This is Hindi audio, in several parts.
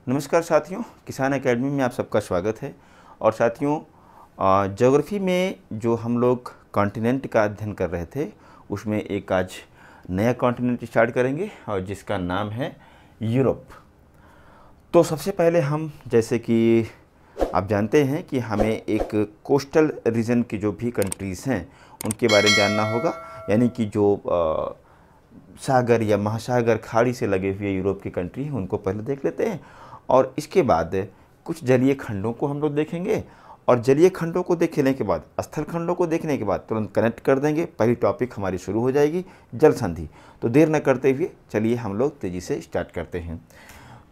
नमस्कार साथियों, किसान एकेडमी में आप सबका स्वागत है। और साथियों, ज्योग्राफी में जो हम लोग कॉन्टिनेंट का अध्ययन कर रहे थे उसमें एक आज नया कॉन्टिनेंट स्टार्ट करेंगे और जिसका नाम है यूरोप। तो सबसे पहले हम, जैसे कि आप जानते हैं कि हमें एक कोस्टल रीजन की जो भी कंट्रीज़ हैं उनके बारे में जानना होगा, यानी कि जो सागर या महासागर खाड़ी से लगे हुए यूरोप की कंट्री हैं उनको पहले देख लेते हैं और इसके बाद कुछ जलीय खंडों को हम लोग देखेंगे। और जलीय खंडों को देखने के बाद, स्थल खंडों को देखने के बाद तुरंत कनेक्ट कर देंगे, पहली टॉपिक हमारी शुरू हो जाएगी, जल संधि। तो देर न करते हुए चलिए हम लोग तेज़ी से स्टार्ट करते हैं।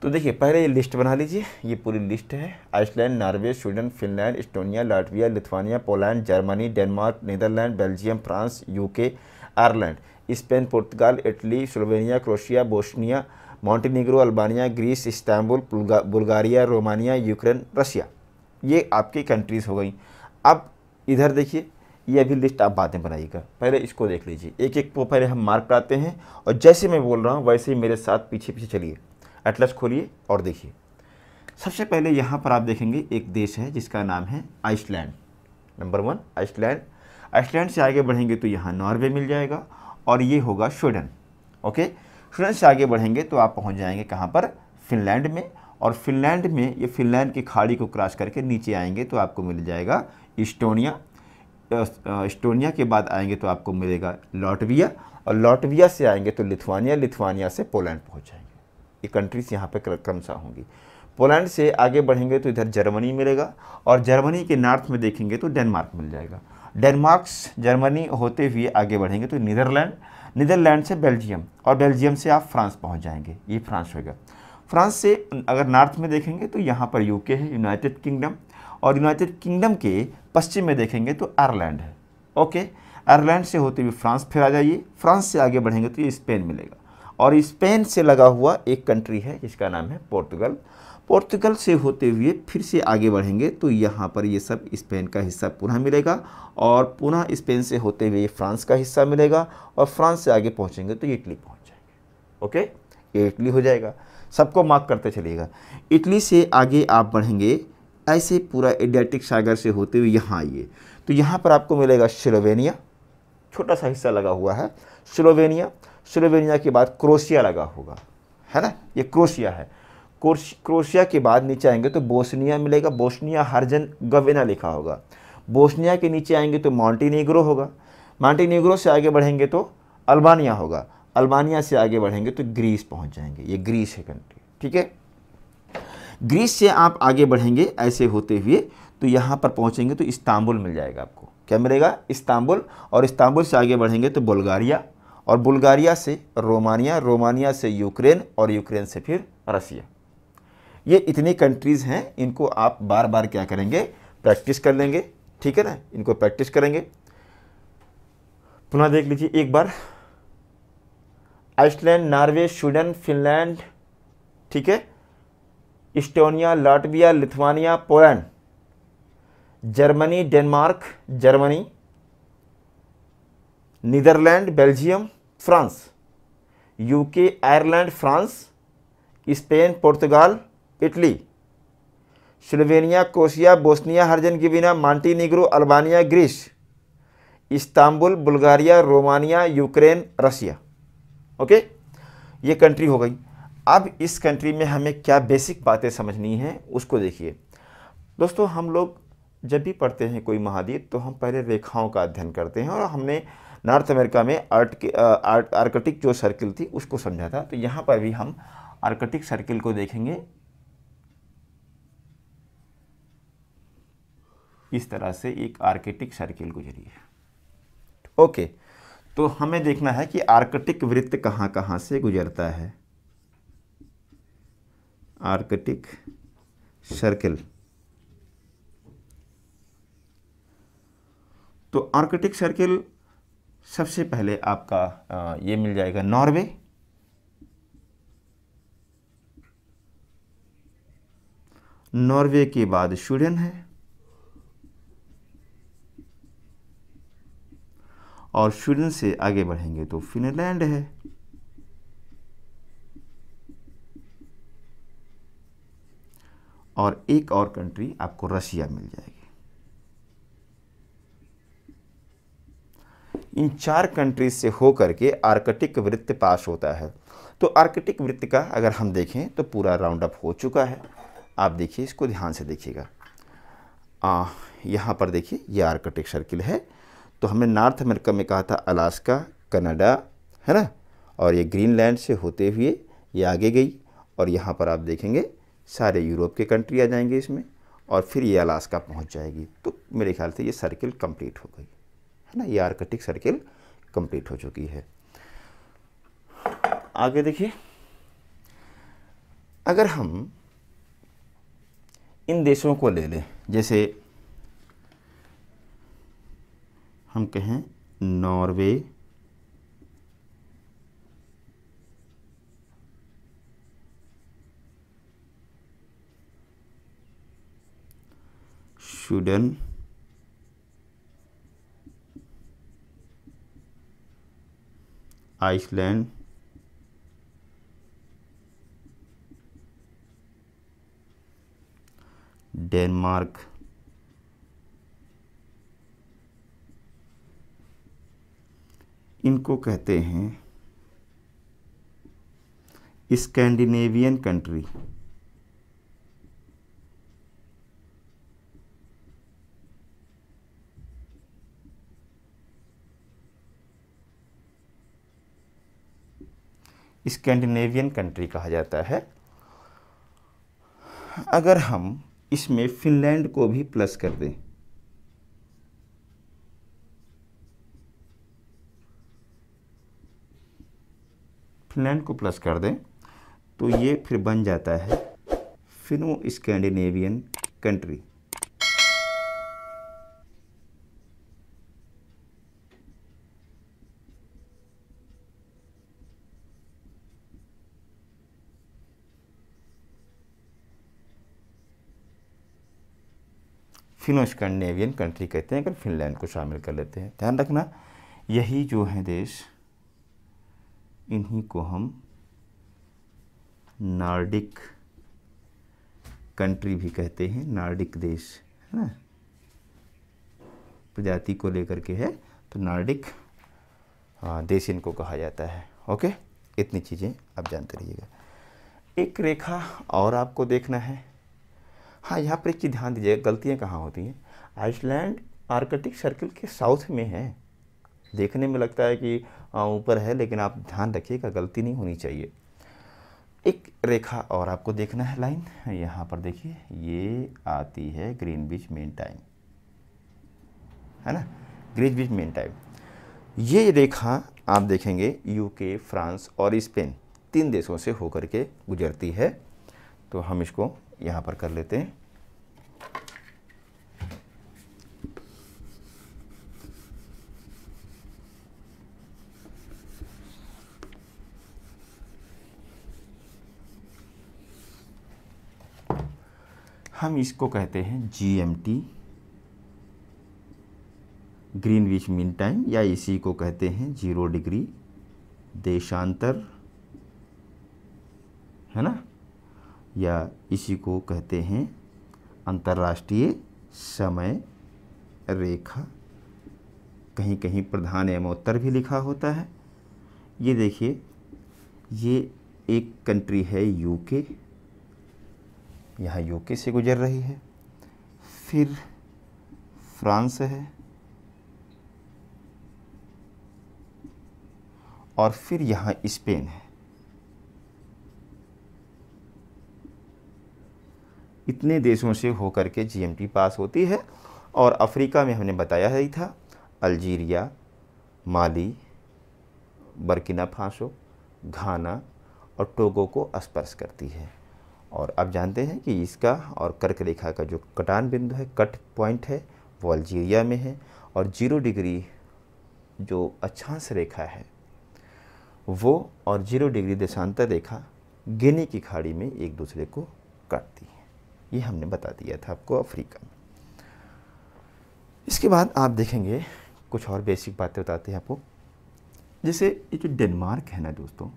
तो देखिए, पहले ये लिस्ट बना लीजिए, ये पूरी लिस्ट है। Iceland, Norway, Sweden, Finland, Estonia, Latvia, Lithuania, Poland, Germany, Denmark, Netherland, Belgium, France, UK, Ireland, Spain, पुर्तगाल, Italy, Slovenia, Croatia, Bosnia, Montenegro, Albania, Greece, Istanbul, Bulgaria, Romania, Ukraine, Russia. ये आपकी कंट्रीज़ हो गई। अब इधर देखिए, ये अभी लिस्ट आप बाद में बनाइएगा, पहले इसको देख लीजिए। एक एक को पहले हम मार्क कराते हैं और जैसे मैं बोल रहा हूँ वैसे ही मेरे साथ पीछे पीछे चलिए। एटलस खोलिए और देखिए। सबसे पहले यहाँ पर आप देखेंगे एक देश है जिसका नाम है आइसलैंड। Number 1 Iceland. आइसलैंड से आगे बढ़ेंगे तो यहाँ नॉर्वे मिल जाएगा और ये होगा स्वीडन। ओके, स्वीडन से आगे बढ़ेंगे तो आप पहुँच जाएंगे कहाँ पर, फिनलैंड में। और फिनलैंड में, ये फिनलैंड की खाड़ी को क्रॉस करके नीचे आएंगे तो आपको मिल जाएगा इस्टोनिया। इस्टोनिया के बाद आएंगे तो आपको मिलेगा लाटविया, और लाटविया से आएंगे तो लिथुआनिया, लिथुआनिया से पोलैंड पहुँच जाएंगे। ये कंट्रीज यहाँ पे क्रमशः होंगी। पोलैंड से आगे बढ़ेंगे तो इधर जर्मनी मिलेगा और जर्मनी के नॉर्थ में देखेंगे तो डेनमार्क मिल जाएगा। डेनमार्क, जर्मनी होते हुए आगे बढ़ेंगे तो नीदरलैंड, नीदरलैंड से बेल्जियम और बेल्जियम से आप फ्रांस पहुँच जाएंगे। ये फ्रांस होगा। फ्रांस से अगर नॉर्थ में देखेंगे तो यहाँ पर यूके है, यूनाइटेड किंगडम, और यूनाइटेड किंगडम के पश्चिम में देखेंगे तो आयरलैंड है। ओके, आयरलैंड से होते हुए फ्रांस फिर आ जाइए। फ्रांस से आगे बढ़ेंगे तो ये स्पेन मिलेगा और स्पेन से लगा हुआ एक कंट्री है जिसका नाम है पोर्तुगल। पोर्तुगल से होते हुए फिर से आगे बढ़ेंगे तो यहाँ पर ये सब स्पेन का हिस्सा पुनः मिलेगा और पुनः स्पेन से होते हुए फ्रांस का हिस्सा मिलेगा और फ्रांस से आगे पहुँचेंगे तो इटली पहुँच जाएंगे। ओके, ये इटली हो जाएगा। सबको मार्क करते चलिएगा। इटली से आगे आप बढ़ेंगे ऐसे पूरा एड्रियाटिक सागर से होते हुए यहाँ आइए तो यहाँ पर आपको मिलेगा स्लोवेनिया, छोटा सा हिस्सा लगा हुआ है स्लोवेनिया। स्लोवेनिया के बाद क्रोएशिया लगा होगा, है ना, ये क्रोएशिया है। क्रोएशिया के बाद नीचे आएंगे तो बोस्निया मिलेगा, बोस्निया हर्जेगोविना लिखा होगा। बोस्निया के नीचे आएंगे तो मॉन्टेनीग्रो होगा। मॉन्टेनीग्रो से आगे बढ़ेंगे तो अल्बानिया होगा। अल्बानिया से आगे बढ़ेंगे तो ग्रीस पहुंच जाएंगे। ये ग्रीस है कंट्री, ठीक है। ग्रीस से आप आगे बढ़ेंगे ऐसे होते हुए तो यहाँ पर पहुँचेंगे तो इस्तांबुल मिल जाएगा। आपको क्या मिलेगा, इस्तांबुल। और इस्तांबुल से आगे बढ़ेंगे तो बुल्गारिया, और बुल्गारिया से रोमानिया, रोमानिया से यूक्रेन, और यूक्रेन से फिर रसिया। ये इतनी कंट्रीज़ हैं, इनको आप बार बार क्या करेंगे, प्रैक्टिस कर लेंगे, ठीक है ना। इनको प्रैक्टिस करेंगे। पुनः देख लीजिए एक बार। आइसलैंड, नॉर्वे, स्वीडन, फिनलैंड, ठीक है, Estonia, Latvia, Lithuania, Poland, Germany, Denmark, Germany, Netherlands, Belgium, France, UK, Ireland, France, Spain, पुर्तगाल, Italy, Slovenia, Croatia, Bosnia Herzegovina, Montenegro, Albania, Greece, Istanbul, Bulgaria, Romania, Ukraine, Russia. Okay, ये कंट्री हो गई। अब इस कंट्री में हमें क्या बेसिक बातें समझनी है उसको देखिए। दोस्तों, हम लोग जब भी पढ़ते हैं कोई महाद्वीप तो हम पहले रेखाओं का अध्ययन करते हैं, और हमने नॉर्थ अमेरिका में आर्कटिक जो सर्किल थी उसको समझा था। तो यहाँ पर भी हम आर्कटिक सर्किल को देखेंगे। इस तरह से एक आर्कटिक सर्किल गुजरी है। ओके, तो हमें देखना है कि आर्कटिक वृत्त कहाँ कहाँ से गुजरता है। आर्कटिक सर्किल, तो आर्कटिक सर्किल सबसे पहले आपका ये मिल जाएगा नॉर्वे, नॉर्वे के बाद स्वीडन है, और स्वीडन से आगे बढ़ेंगे तो फिनलैंड है, और एक और कंट्री आपको रशिया मिल जाएगी। इन 4 कंट्रीज से होकर के आर्कटिक वृत्त पास होता है। तो आर्कटिक वृत्त का अगर हम देखें तो पूरा राउंड अप हो चुका है। आप देखिए, इसको ध्यान से देखिएगा। यहाँ पर देखिए, ये आर्कटिक सर्किल है। तो हमने नॉर्थ अमेरिका में कहा था अलास्का, कनाडा, है ना, और ये ग्रीनलैंड से होते हुए ये आगे गई, और यहाँ पर आप देखेंगे सारे यूरोप के कंट्री आ जाएंगे इसमें, और फिर ये अलास्का पहुँच जाएगी। तो मेरे ख्याल से ये सर्किल कंप्लीट हो गई, है ना, ये आर्कटिक सर्किल कंप्लीट हो चुकी है। आगे देखिए, अगर हम इन देशों को ले लें, जैसे हम कहें नॉर्वे, स्वीडन, आइसलैंड, डेनमार्क, इनको कहते हैं स्कैंडिनेवियन कंट्री। स्कैंडिनेवियन कंट्री कहा जाता है। अगर हम इसमें फिनलैंड को भी प्लस कर दें, फिनलैंड को प्लस कर दें, तो ये फिर बन जाता है Fino Scandinavian country. Fino Scandinavian country कहते हैं अगर फिनलैंड को शामिल कर लेते हैं। ध्यान रखना, यही जो है देश, इन्हीं को हम नॉर्डिक कंट्री भी कहते हैं। नॉर्डिक देश, है ना, प्रजाति को लेकर के है, तो नॉर्डिक देश इनको कहा जाता है। ओके, इतनी चीज़ें आप जानते रहिएगा। एक रेखा और आपको देखना है। हाँ, यहाँ पर एक चीज़ ध्यान दीजिएगा, गलतियाँ कहाँ होती हैं। आइसलैंड आर्कटिक सर्किल के साउथ में है। देखने में लगता है कि ऊपर है, लेकिन आप ध्यान रखिएगा, गलती नहीं होनी चाहिए। एक रेखा और आपको देखना है, लाइन। यहाँ पर देखिए, ये आती है ग्रीनविच मीन टाइम, है ना, ग्रीनविच मीन टाइम। ये रेखा आप देखेंगे यूके, फ्रांस और स्पेन, 3 देशों से होकर के गुजरती है। तो हम इसको यहाँ पर कर लेते हैं। हम इसको कहते हैं GMT, ग्रीनविच मीन टाइम, या इसी को कहते हैं 0 डिग्री देशांतर, है ना, या इसी को कहते हैं अंतर्राष्ट्रीय समय रेखा। कहीं कहीं प्रधान एवं उत्तर भी लिखा होता है। ये देखिए, ये एक कंट्री है यूके, यहाँ यूके से गुजर रही है। फिर फ्रांस है, और फिर यहाँ स्पेन है। इतने देशों से होकर के GMT पास होती है। और अफ्रीका में हमने बताया ही था, अल्जीरिया, माली, बर्किना फासो, घाना और टोगो को स्पर्श करती है। और अब जानते हैं कि इसका और कर्क रेखा का जो कटान बिंदु है, कट पॉइंट है, वो अल्जीरिया में है। और 0 डिग्री जो अक्षांश रेखा है वो और 0 डिग्री देशांतर रेखा गिनी की खाड़ी में एक दूसरे को काटती है। ये हमने बता दिया था आपको अफ्रीका में। इसके बाद आप देखेंगे कुछ और बेसिक बातें बताते हैं आपको। जैसे ये जो डेनमार्क है ना दोस्तों,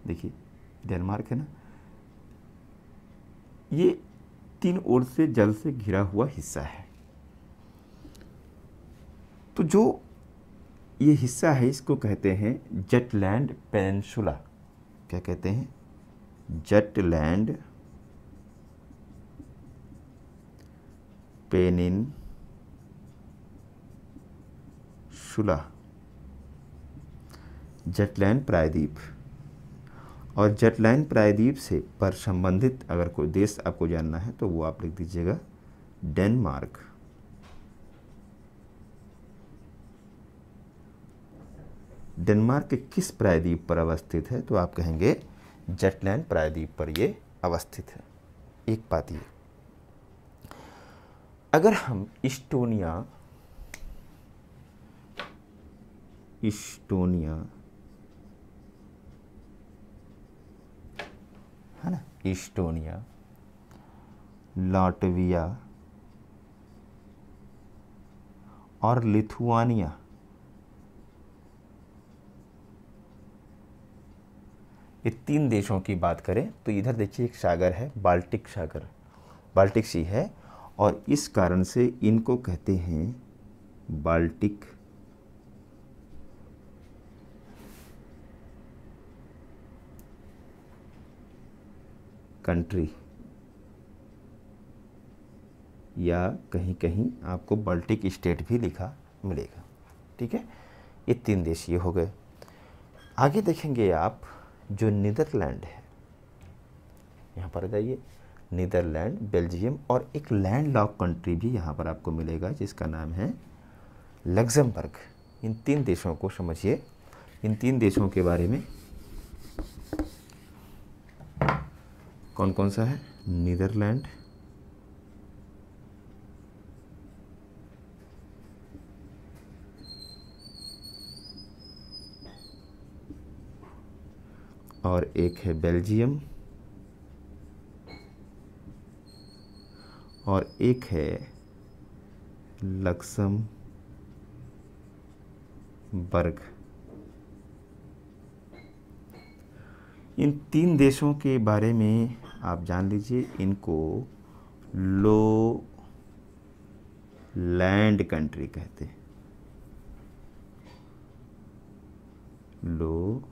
देखिए डेनमार्क है ना, ये तीन ओर से जल से घिरा हुआ हिस्सा है। तो जो ये हिस्सा है इसको कहते हैं जटलैंड पेनिनसुला। क्या कहते हैं? जटलैंड पेनिनसुला, जटलैंड प्रायद्वीप। और जटलैंड प्रायद्वीप से पर संबंधित अगर कोई देश आपको जानना है तो वो आप लिख दीजिएगा डेनमार्क। डेनमार्क के किस प्रायद्वीप पर अवस्थित है? तो आप कहेंगे जटलैंड प्रायद्वीप पर ये अवस्थित है। एक बात ये, अगर हम इस्टोनिया है ना, इस्टोनिया, लाटविया और लिथुआनिया, ये तीन देशों की बात करें तो इधर देखिए एक सागर है, बाल्टिक सागर, बाल्टिक सी है, और इस कारण से इनको कहते हैं बाल्टिक कंट्री, या कहीं कहीं आपको बाल्टिक स्टेट भी लिखा मिलेगा। ठीक है, ये तीन देश ये हो गए। आगे देखेंगे आप जो नीदरलैंड है, यहाँ पर जाइए, नीदरलैंड, बेल्जियम, और एक लैंड लॉक कंट्री भी यहाँ पर आपको मिलेगा जिसका नाम है लग्जमबर्ग। इन तीन देशों को समझिए। इन तीन देशों के बारे में कौन कौन सा है? नीदरलैंड, और एक है बेल्जियम, और एक है लक्समबर्ग। इन तीन देशों के बारे में आप जान लीजिए, इनको लो लैंड कंट्री कहते हैं, लो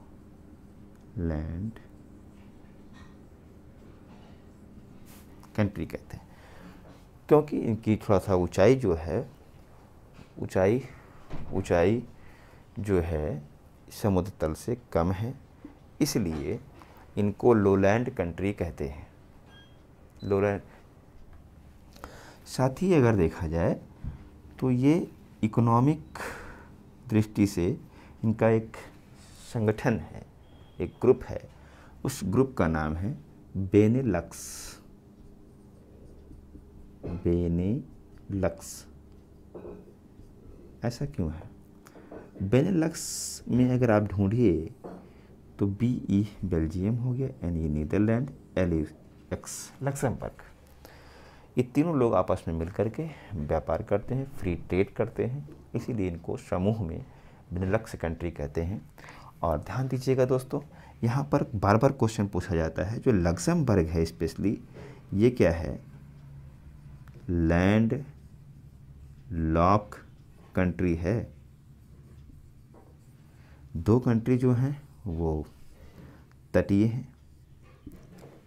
लैंड कंट्री कहते हैं, क्योंकि इनकी थोड़ा सा ऊंचाई जो है, ऊंचाई जो है समुद्र तल से कम है, इसलिए इनको लोलैंड कंट्री कहते हैं, लोलैंड। साथ ही अगर देखा जाए तो ये इकोनॉमिक दृष्टि से इनका एक संगठन है, एक ग्रुप है, उस ग्रुप का नाम है बेनेलक्स। बेनेलक्स ऐसा क्यों है? बेनेलक्स में अगर आप ढूंढिए तो BE बेल्जियम हो गया, NE नीदरलैंड, LX लक्समबर्ग। ये तीनों लोग आपस में मिलकर के व्यापार करते हैं, फ्री ट्रेड करते हैं, इसीलिए इनको समूह में बेनेलक्स कंट्री कहते हैं। और ध्यान दीजिएगा दोस्तों, यहाँ पर बार बार क्वेश्चन पूछा जाता है, जो लक्समबर्ग है स्पेशली, ये क्या है? लैंड लॉक कंट्री है। दो कंट्री जो हैं वो तटीय हैं,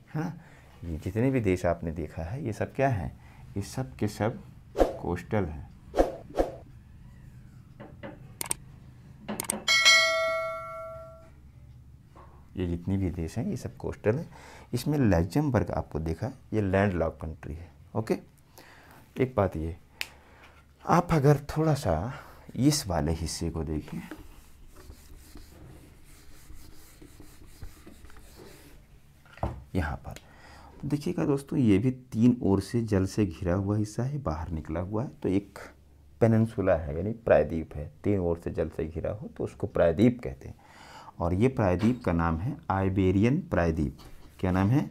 हाँ। ये जितने भी देश आपने देखा है ये सब क्या हैं? ये सब के सब कोस्टल हैं। ये जितनी भी देश हैं ये सब कोस्टल हैं। इसमें लग्जमबर्ग आपको देखा, ये लैंड लॉक कंट्री है। ओके, एक बात ये, आप अगर थोड़ा सा इस वाले हिस्से को देखें, यहाँ पर देखिएगा दोस्तों, ये भी तीन ओर से जल से घिरा हुआ हिस्सा है, बाहर निकला हुआ है, तो एक पेनिनसुला है, यानी प्रायद्वीप है। तीन ओर से जल से घिरा हो तो उसको प्रायद्वीप कहते हैं। और ये प्रायद्वीप का नाम है आइबेरियन प्रायद्वीप। क्या नाम है?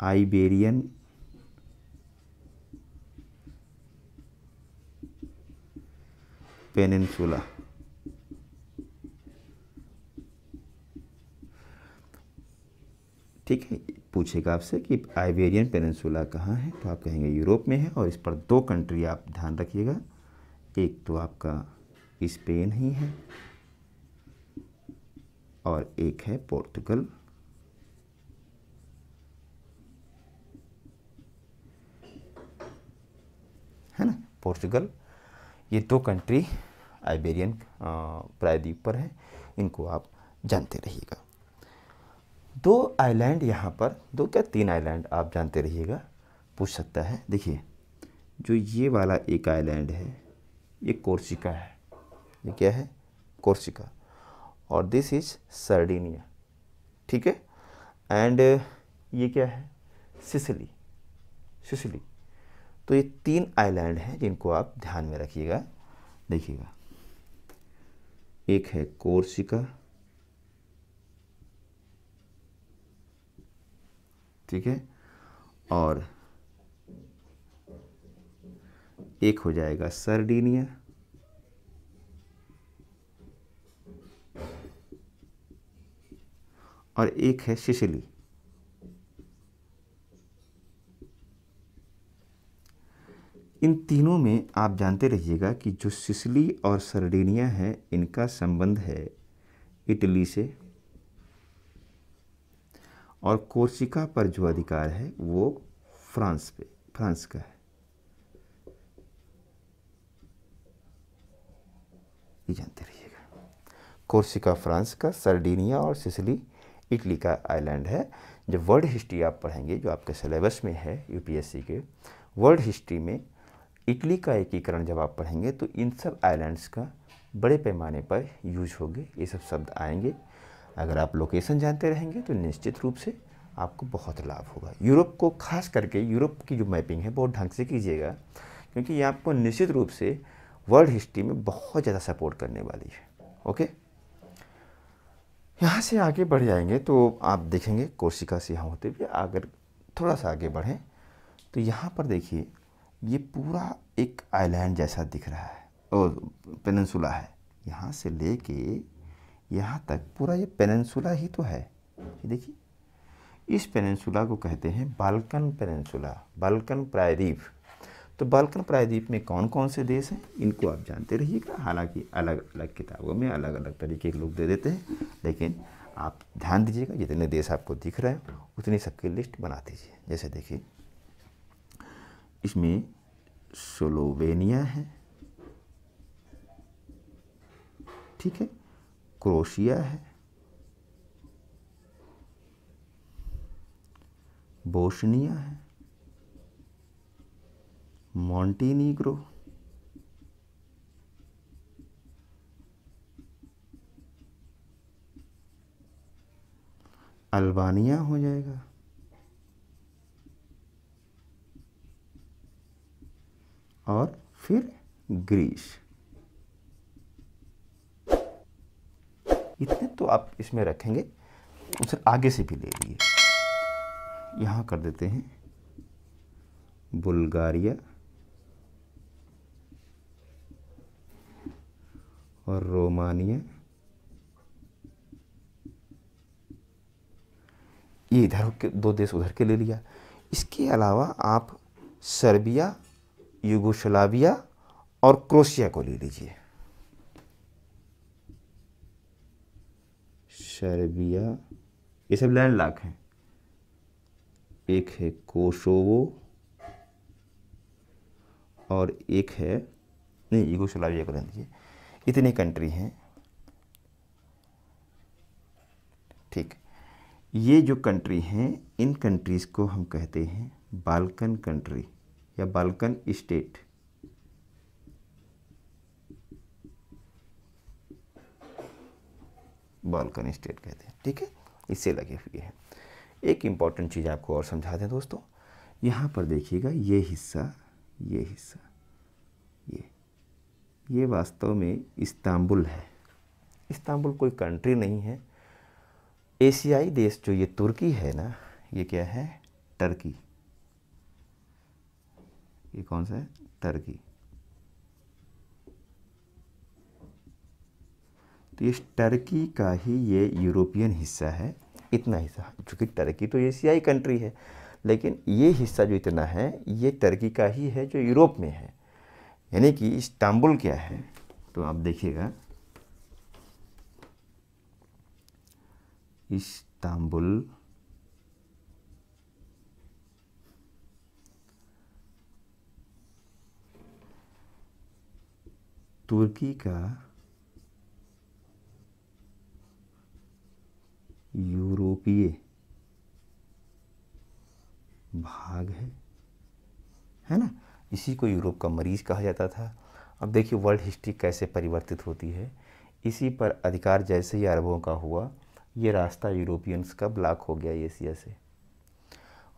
Iberian peninsula. ठीक है, पूछेगा आपसे कि आइबेरियन पेनिनसुला कहाँ है, तो आप कहेंगे यूरोप में है। और इस पर दो कंट्री आप ध्यान रखिएगा, एक तो आपका स्पेन ही है और एक है पोर्तुगल। है ना, पोर्तुगल। ये दो कंट्री आइबेरियन प्रायद्वीप पर है, इनको आप जानते रहिएगा। दो आइलैंड यहाँ पर, दो क्या तीन आइलैंड आप जानते रहिएगा, पूछ सकता है। देखिए, जो ये वाला एक आइलैंड है ये कोर्सिका है। ये क्या है? कोर्सिका। और दिस इज सर्डिनिया, ठीक है। एंड ये क्या है? सिसिली। सिसिली। तो ये तीन आइलैंड हैं जिनको आप ध्यान में रखिएगा। देखिएगा, एक है कोर्सिका, ठीक है, और एक हो जाएगा सर्डिनिया, और एक है सिसिली। इन तीनों में आप जानते रहिएगा कि जो सिसिली और सर्डिनिया है इनका संबंध है इटली से, और कोर्सिका पर जो अधिकार है वो फ्रांस का है। ये जानते रहिएगा, कोर्सिका फ्रांस का, सर्डिनिया और सिसिली इटली का आइलैंड है। जब वर्ल्ड हिस्ट्री आप पढ़ेंगे, जो आपके सिलेबस में है यूपीएससी के, वर्ल्ड हिस्ट्री में इटली का एकीकरण जब आप पढ़ेंगे तो इन सब आइलैंड्स का बड़े पैमाने पर यूज होंगे, ये सब शब्द आएंगे। अगर आप लोकेशन जानते रहेंगे तो निश्चित रूप से आपको बहुत लाभ होगा। यूरोप को खास करके, यूरोप की जो मैपिंग है बहुत ढंग से कीजिएगा, क्योंकि ये आपको निश्चित रूप से वर्ल्ड हिस्ट्री में बहुत ज़्यादा सपोर्ट करने वाली है। ओके, यहाँ से आगे बढ़ जाएंगे तो आप देखेंगे कोर्सिका से यहाँ होते हुए अगर थोड़ा सा आगे बढ़ें तो यहाँ पर देखिए, ये पूरा एक आइलैंड जैसा दिख रहा है, और पेनिनसुला है। यहाँ से लेके यहाँ तक पूरा ये पेनिनसुला ही तो है। ये देखिए, इस पेनिनसुला को कहते हैं बाल्कन पेनिनसुला, बाल्कन प्रायद्वीप। तो बाल्कन प्रायद्वीप में कौन कौन से देश हैं इनको आप जानते रहिएगा। हालांकि अलग अलग किताबों में अलग अलग तरीके के लोग दे देते हैं, लेकिन आप ध्यान दीजिएगा जितने देश आपको दिख रहे हैं उतनी सबकी लिस्ट बना दीजिए। जैसे देखिए, इसमें स्लोवेनिया है, ठीक है, क्रोएशिया है, बोस्निया है, मॉन्टीनीग्रो, अल्बानिया हो जाएगा, और फिर ग्रीस। इतने तो आप इसमें रखेंगे, उसे आगे से भी ले लिए। यहाँ कर देते हैं बुल्गारिया और रोमानिया। ये इधर के दो देश उधर के ले लिया। इसके अलावा आप सर्बिया, यूगोस्लाविया और क्रोएशिया को ले लीजिए। सर्बिया, ये सब लैंड लॉक हैं। एक है कोसोवो और एक है, नहीं, यूगोस्लाविया को ले लीजिए। इतनी कंट्री हैं, ठीक। ये जो कंट्री हैं, इन कंट्रीज़ को हम कहते हैं बाल्कन कंट्री या बाल्कन स्टेट। बाल्कन स्टेट कहते हैं, ठीक है, इससे लगे हुए हैं। एक इम्पॉर्टेंट चीज़ आपको और समझा दें दोस्तों, यहाँ पर देखिएगा, ये हिस्सा, ये हिस्सा, ये वास्तव में इस्तांबुल है। इस्तांबुल कोई कंट्री नहीं है। एशियाई देश जो ये तुर्की है ना, ये क्या है? टर्की। ये कौन सा है? टर्की। तो इस टर्की का ही ये यूरोपियन हिस्सा है, इतना हिस्सा, चूँकि टर्की तो एशियाई कंट्री है, लेकिन ये हिस्सा जो इतना है ये टर्की का ही है जो यूरोप में है। यानी कि इस्तांबुल क्या है, तो आप देखिएगा इस्तांबुल तुर्की का यूरोपीय भाग है ना। इसी को यूरोप का मरीज कहा जाता था। अब देखिए वर्ल्ड हिस्ट्री कैसे परिवर्तित होती है। इसी पर अधिकार जैसे ही अरबों का हुआ, ये रास्ता यूरोपियंस का ब्लॉक हो गया एशिया से,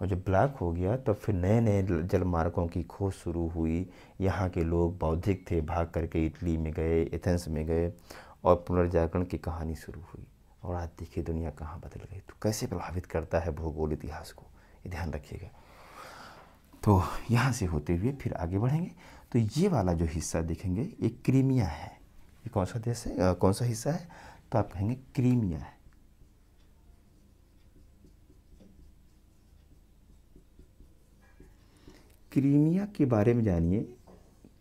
और जब ब्लॉक हो गया तब फिर नए नए जलमार्गों की खोज शुरू हुई। यहाँ के लोग बौद्धिक थे, भाग करके इटली में गए, एथेंस में गए, और पुनर्जागरण की कहानी शुरू हुई। और आज देखिए दुनिया कहाँ बदल गई। तो कैसे प्रभावित करता है भूगोल इतिहास को, ये ध्यान रखिएगा। तो यहाँ से होते हुए फिर आगे बढ़ेंगे। तो ये वाला जो हिस्सा देखेंगे ये क्रीमिया है। ये कौन सा देश है, कौन सा हिस्सा है, तो आप कहेंगे क्रीमिया है। क्रीमिया के बारे में जानिए।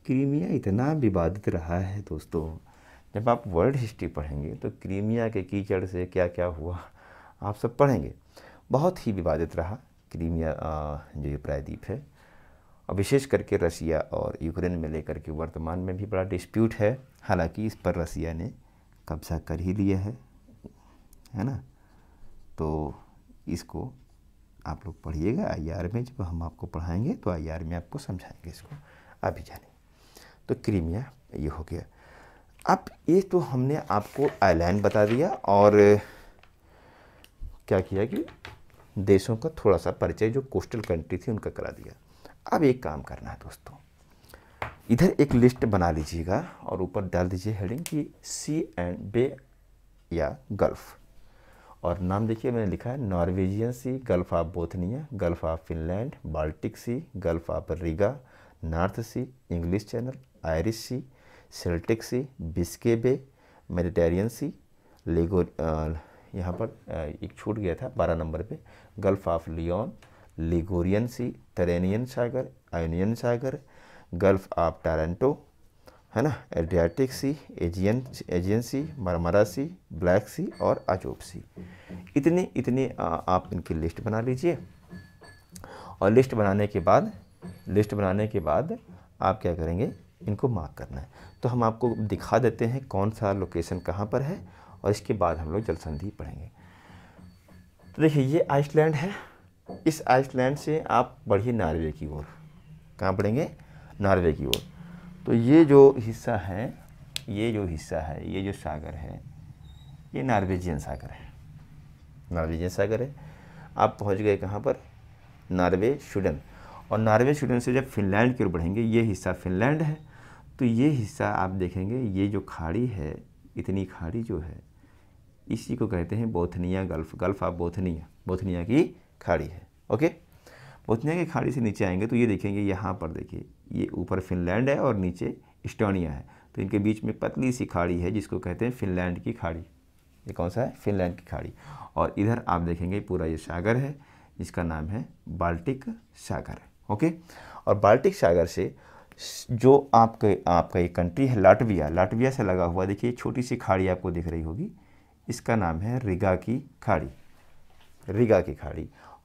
क्रीमिया इतना विवादित रहा है दोस्तों, जब आप वर्ल्ड हिस्ट्री पढ़ेंगे तो क्रीमिया के कीचड़ से क्या क्या हुआ आप सब पढ़ेंगे। बहुत ही विवादित रहा क्रीमिया जो ये प्रायद्वीप है, और विशेष करके रसिया और यूक्रेन में लेकर के वर्तमान में भी बड़ा डिस्प्यूट है। हालांकि इस पर रसिया ने कब्जा कर ही लिया है ना। तो इसको आप लोग पढ़िएगा आईआर में, जब हम आपको पढ़ाएंगे तो आईआर में आपको समझाएंगे इसको, अभी जानिए। तो क्रीमिया ये हो गया। अब ये तो हमने आपको आइलैंड बता दिया, और क्या किया कि देशों का थोड़ा सा परिचय जो कोस्टल कंट्री थी उनका करा दिया। अब एक काम करना है दोस्तों, इधर एक लिस्ट बना लीजिएगा और ऊपर डाल दीजिए हेडिंग कि सी एंड बे या गल्फ़, और नाम देखिए मैंने लिखा है Norwegian Sea, Gulf of Bothnia, Gulf of Finland, Baltic Sea, Gulf of Riga, North Sea, English Channel, Irish Sea, Celtic Sea, Biscay Bay, Mediterranean Sea, लेगो यहाँ पर एक छूट गया था 12 नंबर पे, Gulf of Lion, Ligurian Sea, Tyrrhenian सागर, आयोनियन सागर, गल्फ ऑफ टारंटो है ना, Adriatic Sea, Aegean Sea, Marmara Sea, Black Sea और अजोब सी। इतने आप इनकी लिस्ट बना लीजिए। और लिस्ट बनाने के बाद आप क्या करेंगे, इनको मार्क करना है। तो हम आपको दिखा देते हैं कौन सा लोकेशन कहाँ पर है, और इसके बाद हम लोग जल संधि पढ़ेंगे। तो देखिए ये आइसलैंड है। इस आइसलैंड से आप बढ़िए नॉर्वे की ओर। कहाँ बढ़ेंगे, नॉर्वे की ओर। तो ये जो हिस्सा है, ये जो सागर है, ये नॉर्वेजियन सागर है। आप पहुंच गए कहाँ पर, नॉर्वे स्वीडन। और नॉर्वे स्वीडन से जब फिनलैंड की ओर बढ़ेंगे, ये हिस्सा फिनलैंड है। तो ये हिस्सा आप देखेंगे, ये जो खाड़ी है, इतनी खाड़ी जो है, इसी को कहते हैं बोथनिया गल्फ ऑफ बोथनिया की खाड़ी है। ओके, बोथनिया की खाड़ी से नीचे आएंगे तो ये देखेंगे, यहाँ पर देखिए ये ऊपर फिनलैंड है और नीचे इस्टोनिया है। तो इनके बीच में पतली सी खाड़ी है जिसको कहते हैं फिनलैंड की खाड़ी। ये कौन सा है, फिनलैंड की खाड़ी। और इधर आप देखेंगे पूरा ये सागर है जिसका नाम है बाल्टिक सागर। ओके, और बाल्टिक सागर से जो आपका ये कंट्री है लाटविया से लगा हुआ, देखिए छोटी सी खाड़ी आपको दिख रही होगी, इसका नाम है रिगा की खाड़ी,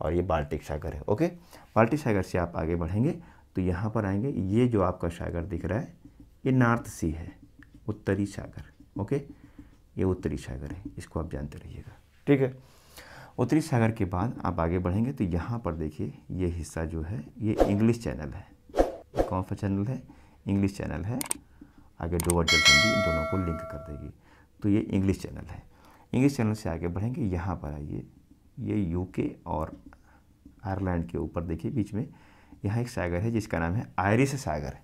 और ये बाल्टिक सागर है। ओके, बाल्टिक सागर से आप आगे बढ़ेंगे तो यहाँ पर आएंगे, ये जो आपका सागर दिख रहा है ये नॉर्थ सी है, उत्तरी सागर। ओके, ये उत्तरी सागर है, इसको आप जानते रहिएगा, ठीक है। उत्तरी सागर के बाद आप आगे बढ़ेंगे तो यहाँ पर देखिए ये हिस्सा जो है ये इंग्लिश चैनल है। ये कौन सा चैनल है, इंग्लिश चैनल है। आगे डोवर जल संधि इन दोनों को लिंक कर देगी, तो ये इंग्लिश चैनल है। इंग्लिश चैनल से आगे बढ़ेंगे, यहाँ पर आइए, ये यूके और आयरलैंड के ऊपर देखिए बीच में यहाँ एक सागर है जिसका नाम है आयरिश सागर।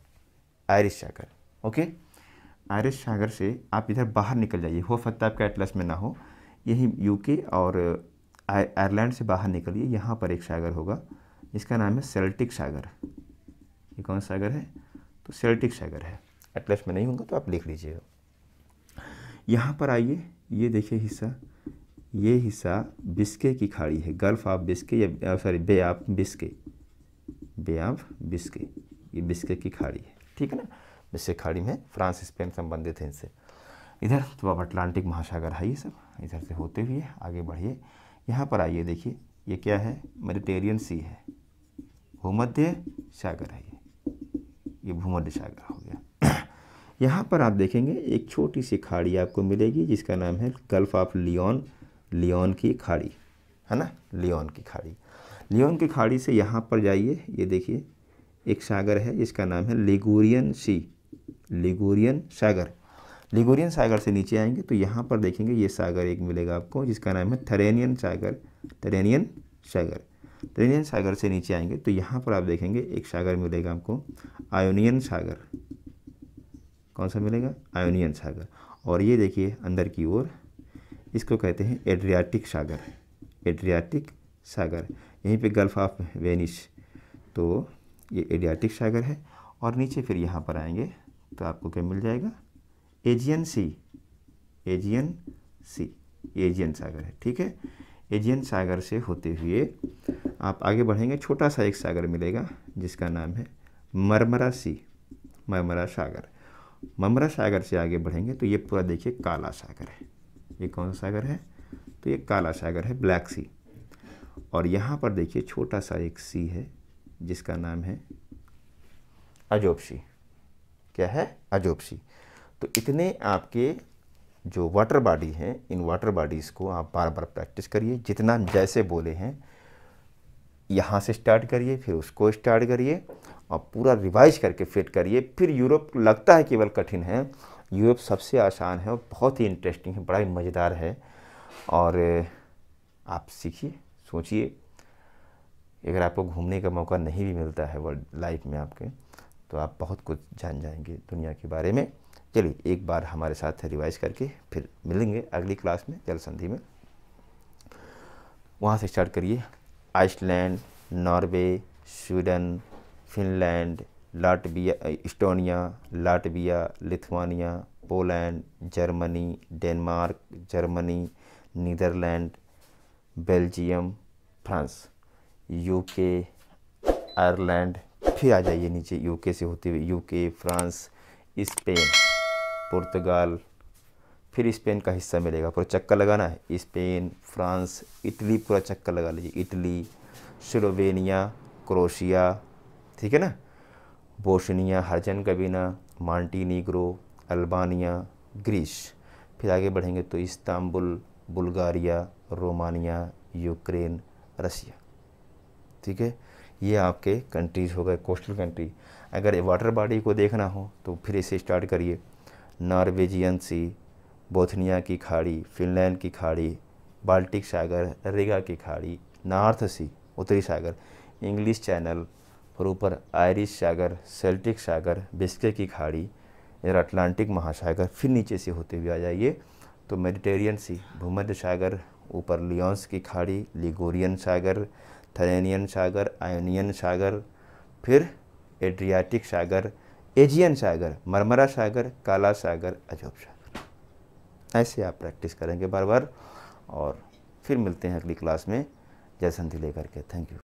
ओके, आयरिश सागर से आप इधर बाहर निकल जाइए, हो सकता है आपका एटलस में ना हो, यही यूके और आयरलैंड से बाहर निकलिए, यहाँ पर एक सागर होगा जिसका नाम है सेल्टिक सागर। ये कौन सा सागर है, तो सेल्टिक सागर है। एटलस में नहीं होगा तो आप लिख लीजिएगा। यहाँ पर आइए, ये देखिए हिस्सा, ये हिस्सा बिस्के की खाड़ी है, गल्फ ऑफ बिस्के या sorry bay of Biscay, bay of Biscay, ये बिस्के की खाड़ी है, ठीक है ना। बिस्के खाड़ी में फ्रांस स्पेन संबंधित है इनसे। इधर तो अब अटलांटिक महासागर है, ये सब इधर से होते हुए आगे बढ़िए, यहाँ पर आइए, देखिए ये क्या है, मेडिटेरियन सी है, भूमध्य सागर है, ये भूमध्य सागर हो गया। यहाँ पर आप देखेंगे एक छोटी सी खाड़ी आपको मिलेगी जिसका नाम है गल्फ ऑफ लियोन, लियोन की खाड़ी, है ना, लियोन की खाड़ी। लियोन की खाड़ी से यहाँ पर जाइए, ये देखिए एक सागर है जिसका नाम है लिगुरियन सी, लिगुरियन सागर। लिगुरियन सागर से नीचे आएंगे तो यहाँ पर देखेंगे ये सागर एक मिलेगा आपको जिसका नाम है थरेनियन सागर, थरेनियन सागर। थरेनियन सागर से नीचे आएंगे तो यहाँ पर आप देखेंगे एक सागर मिलेगा आपको आयोनियन सागर। कौन सा मिलेगा, आयोनियन सागर। और ये देखिए अंदर की ओर इसको कहते हैं एड्रियाटिक सागर, एड्रियाटिक सागर। यहीं पे गल्फ ऑफ वेनिस, तो ये एड्रियाटिक सागर है। और नीचे फिर यहाँ पर आएंगे तो आपको क्या मिल जाएगा, एजियन सी, एजियन सी, एजियन सागर है, ठीक है। एजियन सागर से होते हुए आप आगे बढ़ेंगे, छोटा सा एक सागर मिलेगा जिसका नाम है मरमरा सी, मरमरा सागर। मरमरा सागर से आगे बढ़ेंगे तो ये पूरा देखिए काला सागर है। ये कौन सा सागर है, तो ये काला सागर है, ब्लैक सी। और यहाँ पर देखिए छोटा सा एक सी है जिसका नाम है अजोब सी। क्या है, अजोब सी। तो इतने आपके जो वाटर बॉडी हैं, इन वाटर बॉडीज़ को आप बार बार प्रैक्टिस करिए, जितना जैसे बोले हैं यहाँ से स्टार्ट करिए, फिर उसको स्टार्ट करिए और पूरा रिवाइज करके फिट करिए। फिर यूरोप लगता है केवल कठिन है, यूरोप सबसे आसान है और बहुत ही इंटरेस्टिंग है, बड़ा ही मज़ेदार है। और आप सीखिए, सोचिए, अगर आपको घूमने का मौका नहीं भी मिलता है वर्ल्ड लाइफ में आपके, तो आप बहुत कुछ जान जाएंगे दुनिया के बारे में। चलिए एक बार हमारे साथ रिवाइज करके फिर मिलेंगे अगली क्लास में जल संधि में। वहाँ से स्टार्ट करिए, Iceland, Norway, Sweden, Finland, Latvia, Estonia, Latvia, Lithuania, Poland, Germany, Denmark, Germany, Netherlands, Belgium, France, UK, Ireland. फिर आ जाइए नीचे यूके से होते हुए यूके, फ्रांस, स्पेन, पुर्तगाल, फिर स्पेन का हिस्सा मिलेगा, पूरा चक्कर लगाना है, स्पेन, फ्रांस, इटली, पूरा चक्कर लगा लीजिए, इटली, स्लोवेनिया, क्रोशिया, ठीक है ना, Bosnia Herzegovina, Montenegro, Albania, Greece. फिर आगे बढ़ेंगे तो इस्तांबुल, बुल्गारिया, रोमानिया, यूक्रेन, रसिया, ठीक है। ये आपके कंट्रीज़ हो गए, कोस्टल कंट्री। अगर वाटर बॉडी को देखना हो तो फिर इसे स्टार्ट करिए, नॉर्वेजियन सी, बोथनिया की खाड़ी, फिनलैंड की खाड़ी, बाल्टिक सागर, रिगा की खाड़ी, नॉर्थ सी, उत्तरी सागर, इंग्लिश चैनल, और ऊपर आयरिश सागर, सेल्टिक सागर, बिस्के की खाड़ी, इधर अटलांटिक महासागर। फिर नीचे से होते हुए आ जाइए तो मेडिटेरियन सी, भूमध्य सागर, ऊपर लियोन्स की खाड़ी, लिगुरियन सागर, थरेनियन सागर, आयोनियन सागर, फिर एड्रियाटिक सागर, एजियन सागर, मरमरा सागर, काला सागर, अजोब सागर। ऐसे आप प्रैक्टिस करेंगे बार बार। और फिर मिलते हैं अगली क्लास में जय संधि लेकर के। Thank you.